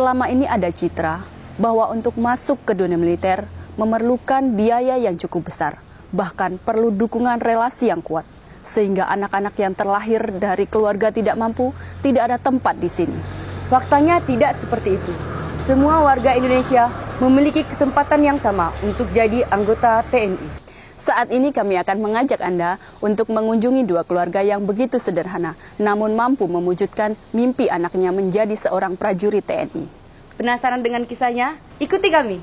Selama ini ada citra bahwa untuk masuk ke dunia militer memerlukan biaya yang cukup besar, bahkan perlu dukungan relasi yang kuat, sehingga anak-anak yang terlahir dari keluarga tidak mampu tidak ada tempat di sini. Faktanya tidak seperti itu. Semua warga Indonesia memiliki kesempatan yang sama untuk jadi anggota TNI. Saat ini kami akan mengajak Anda untuk mengunjungi dua keluarga yang begitu sederhana, namun mampu mewujudkan mimpi anaknya menjadi seorang prajurit TNI. Penasaran dengan kisahnya? Ikuti kami.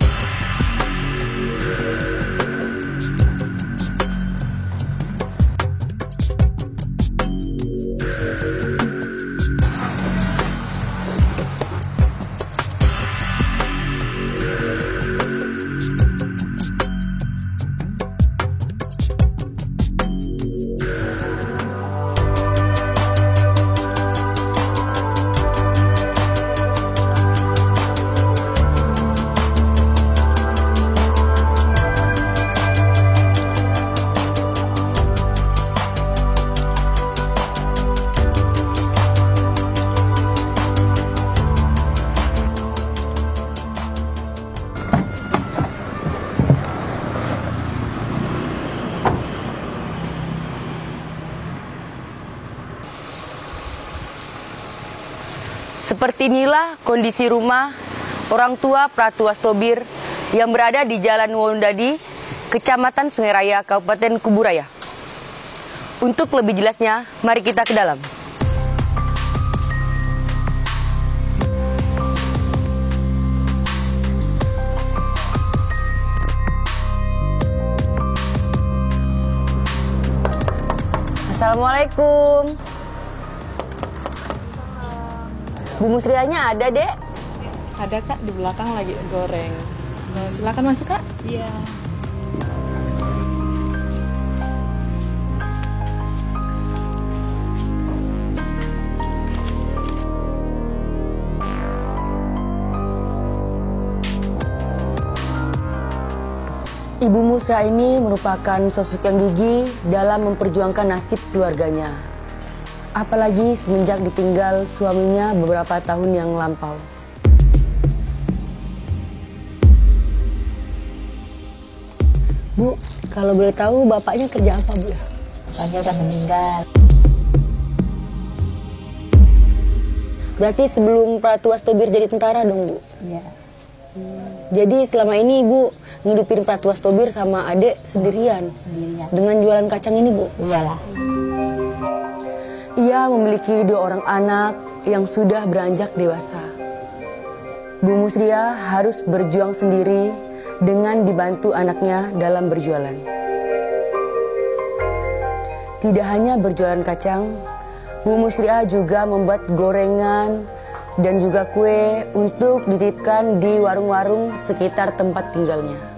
Seperti inilah kondisi rumah orang tua Pratu Wastobir yang berada di Jalan Wondadi, Kecamatan Sungai Raya, Kabupaten Kuburaya. Untuk lebih jelasnya, mari kita ke dalam. Assalamualaikum. Bu Musrianya ada, Dek? Ada, Kak, di belakang lagi goreng. Silakan masuk, Kak. Iya. Ibu Musra ini merupakan sosok yang gigih dalam memperjuangkan nasib keluarganya. Apalagi semenjak ditinggal suaminya beberapa tahun yang lampau. Bu, kalau boleh tahu bapaknya kerja apa, Bu? Bapaknya udah meninggal. Berarti sebelum Pratu Wastobir jadi tentara dong, Bu? Iya. Jadi selama ini Ibu ngidupin Pratu Wastobir sama adek sendirian? Sendirian. Dengan jualan kacang ini, Bu? Iyalah. Ia memiliki 2 orang anak yang sudah beranjak dewasa. Bu Musria harus berjuang sendiri dengan dibantu anaknya dalam berjualan. Tidak hanya berjualan kacang, Bu Musria juga membuat gorengan dan juga kue untuk dititipkan di warung-warung sekitar tempat tinggalnya.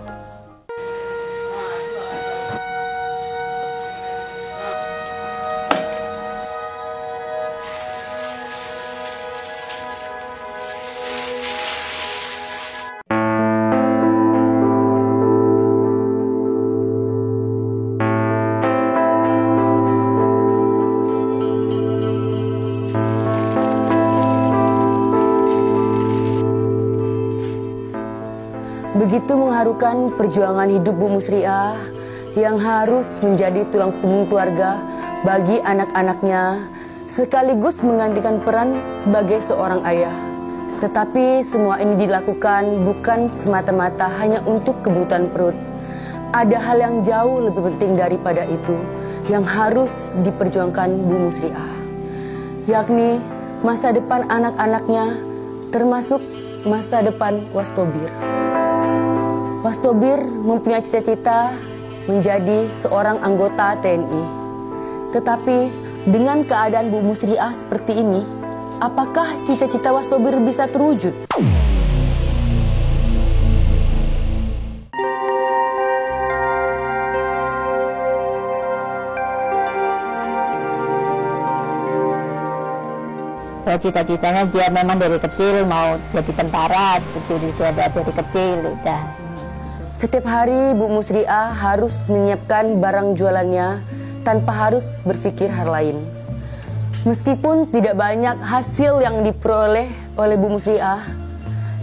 Begitu mengharukan perjuangan hidup Bu Musriah yang harus menjadi tulang punggung keluarga bagi anak-anaknya, sekaligus menggantikan peran sebagai seorang ayah. Tetapi semua ini dilakukan bukan semata-mata hanya untuk kebutuhan perut. Ada hal yang jauh lebih penting daripada itu yang harus diperjuangkan Bu Musriah, yakni masa depan anak-anaknya, termasuk masa depan Wastobir. Wastobir mempunyai cita-cita menjadi seorang anggota TNI. Tetapi dengan keadaan Bu Musriah seperti ini, apakah cita-cita Wastobir bisa terwujud? Cita-citanya dia memang dari kecil mau jadi tentara, jadi kecil udah. Setiap hari Bu Musriah harus menyiapkan barang jualannya tanpa harus berpikir hal lain. Meskipun tidak banyak hasil yang diperoleh oleh Bu Musriah,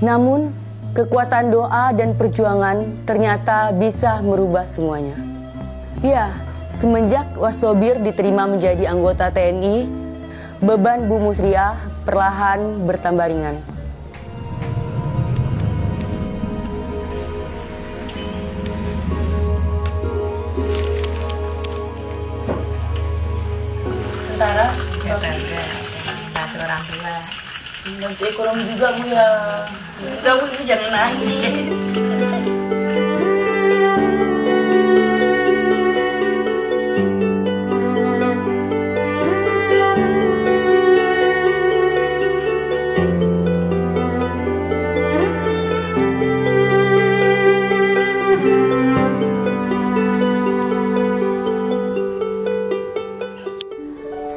Namun, kekuatan doa dan perjuangan ternyata bisa merubah semuanya. Ya, semenjak Wastobir diterima menjadi anggota TNI, beban Bu Musriah perlahan bertambah ringan. Tentara, satu orang tua. bantu ekonomi juga Bu ya. Udah Bu, Ibu jangan nangis.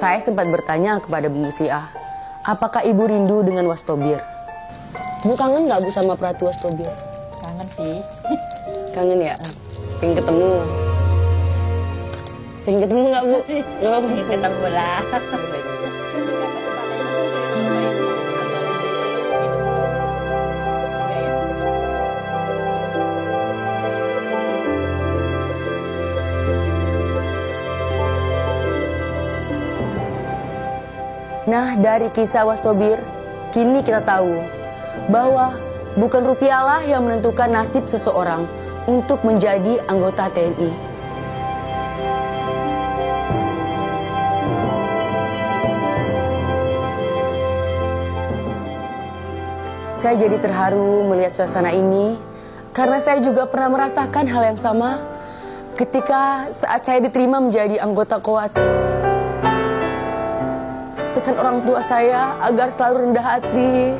Saya sempat bertanya kepada Bu Musriah, apakah Ibu rindu dengan Wastobir? Bu kangen nggak Bu sama Pratu Wastobir? Kangen sih. Kangen ya? Pengen ketemu? Pengen ketemu nggak Bu? Ketemu lah. Nah, dari kisah Wastobir, kini kita tahu bahwa bukan rupiahlah yang menentukan nasib seseorang untuk menjadi anggota TNI. Saya jadi terharu melihat suasana ini karena saya juga pernah merasakan hal yang sama ketika saat saya diterima menjadi anggota Kowat. Pesan orang tua saya agar selalu rendah hati,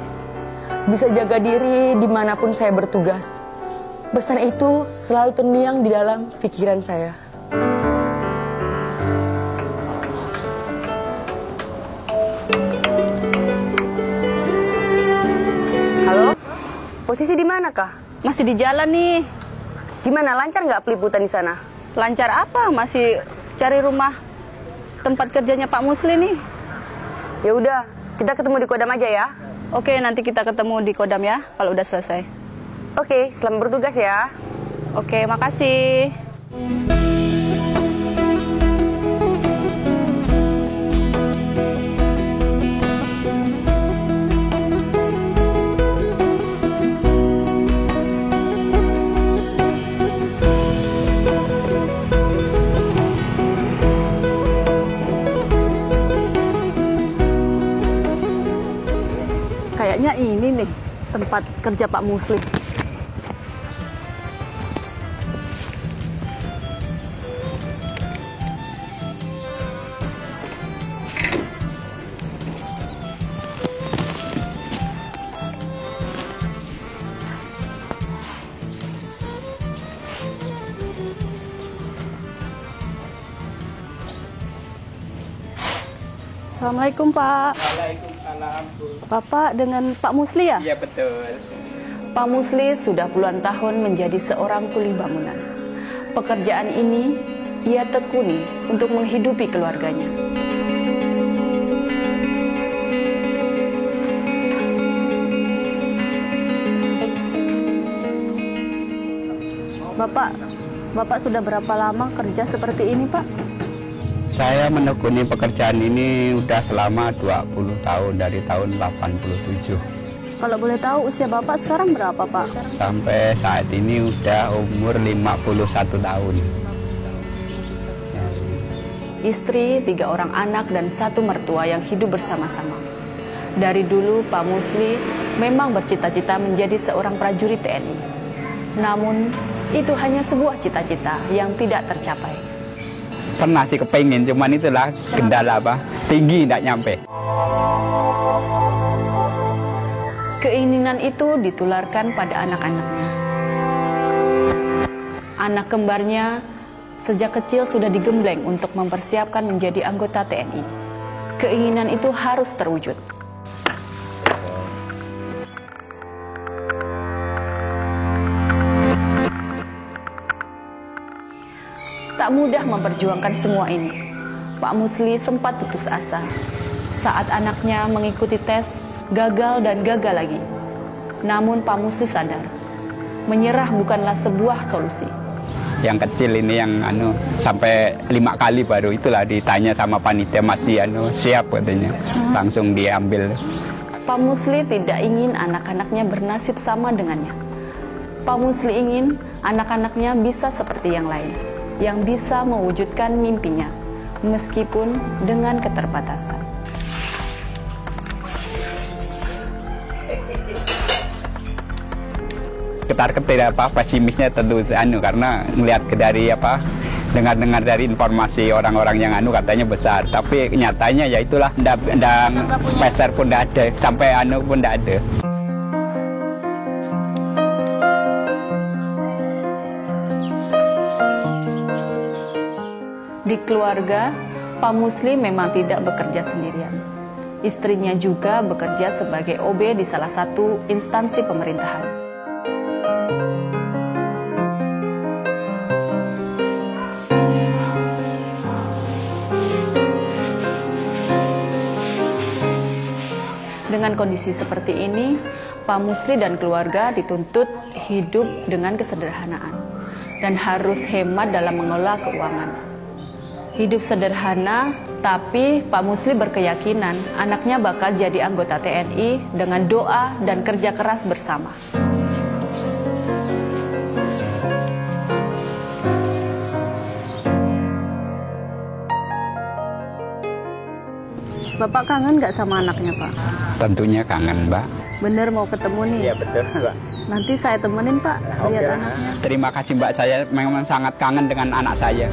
bisa jaga diri dimanapun saya bertugas. Pesan itu selalu terngiang di dalam pikiran saya. Halo, posisi di mana kah? Masih di jalan nih. Gimana, lancar nggak peliputan di sana? Lancar apa? Masih cari rumah tempat kerjanya Pak Musli nih. Ya udah, kita ketemu di Kodam aja ya. Oke, nanti kita ketemu di Kodam ya, kalau udah selesai. Oke, selamat bertugas ya. Oke, makasih. Kayaknya ini nih tempat kerja Pak Musli. Assalamualaikum Pak. Waalaikumsalam Bu. Bapak dengan Pak Musli ya? Iya betul. Pak Musli sudah puluhan tahun menjadi seorang kuli bangunan. Pekerjaan ini ia tekuni untuk menghidupi keluarganya. Bapak sudah berapa lama kerja seperti ini, Pak? Saya menekuni pekerjaan ini udah selama 20 tahun, dari tahun 87. Kalau boleh tahu usia Bapak sekarang berapa, Pak? Sampai saat ini udah umur 51 tahun. Istri, 3 orang anak, dan 1 mertua yang hidup bersama-sama. Dari dulu Pak Musli memang bercita-cita menjadi seorang prajurit TNI. Namun, itu hanya sebuah cita-cita yang tidak tercapai. Pernah sih kepengen, cuman itulah kendala apa, tinggi tidak nyampe. Keinginan itu ditularkan pada anak-anaknya. Anak kembarnya sejak kecil sudah digembleng untuk mempersiapkan menjadi anggota TNI. Keinginan itu harus terwujud. Tak mudah memperjuangkan semua ini. Pak Musli sempat putus asa saat anaknya mengikuti tes, gagal dan gagal lagi. Namun Pak Musli sadar, menyerah bukanlah sebuah solusi. Yang kecil ini yang sampai 5 kali baru itulah ditanya sama panitia masih siap katanya. Langsung diambil. Pak Musli tidak ingin anak-anaknya bernasib sama dengannya. Pak Musli ingin anak-anaknya bisa seperti yang lain, yang bisa mewujudkan mimpinya, meskipun dengan keterbatasan. Ketar-ketir pesimisnya tentu karena melihat dari dengar-dengar dari informasi orang-orang yang katanya besar, tapi nyatanya ya itulah sepeser pun tidak ada, sampai pun tidak ada. Di keluarga, Pak Musli memang tidak bekerja sendirian. Istrinya juga bekerja sebagai OB di salah satu instansi pemerintahan. Dengan kondisi seperti ini, Pak Musli dan keluarga dituntut hidup dengan kesederhanaan dan harus hemat dalam mengelola keuangan. Hidup sederhana, tapi Pak Musli berkeyakinan anaknya bakal jadi anggota TNI dengan doa dan kerja keras bersama. Bapak kangen nggak sama anaknya, Pak? Tentunya kangen, Mbak. Bener mau ketemu nih? Iya betul, Mbak. Nanti saya temenin, Pak, lihat anaknya. Terima kasih, Mbak. Saya memang sangat kangen dengan anak saya.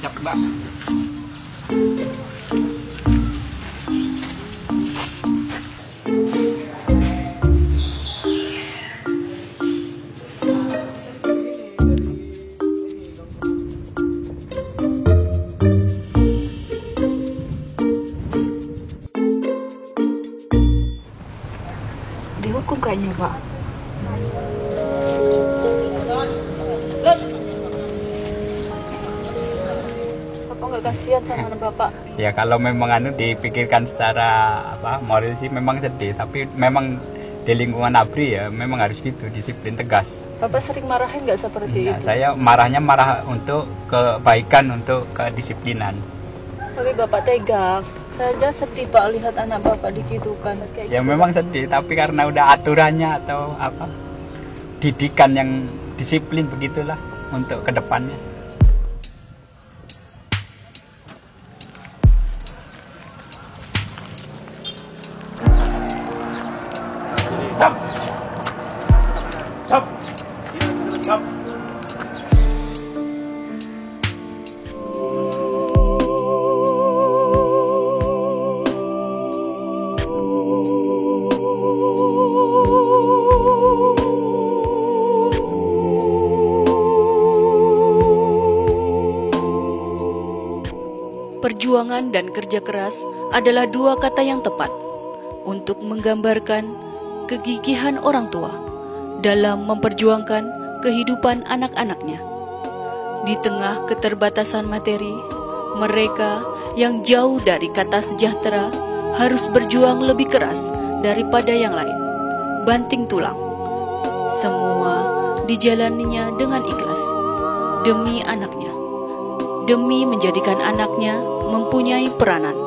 Siap, Mbak. Dihukum kayaknya, Pak. Bapak nggak kasihan sama anak Bapak? Ya kalau memang dipikirkan secara moral sih memang sedih, tapi memang di lingkungan ABRI ya memang harus gitu, disiplin tegas. Bapak sering marahin nggak seperti itu? Saya marah untuk kebaikan, untuk kedisiplinan. Tapi Bapak tega. Saya aja sedih, Pak, lihat anak Bapak digitukan. Ya memang sedih, tapi karena udah aturannya atau didikan yang disiplin begitulah untuk kedepannya. Perjuangan dan kerja keras adalah dua kata yang tepat untuk menggambarkan kegigihan orang tua dalam memperjuangkan kehidupan anak-anaknya. Di tengah keterbatasan materi, mereka yang jauh dari kata sejahtera harus berjuang lebih keras daripada yang lain, banting tulang. Semua dijalaninya dengan ikhlas, demi anaknya, demi menjadikan anaknya mempunyai peranan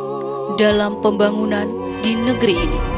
dalam pembangunan di negeri ini.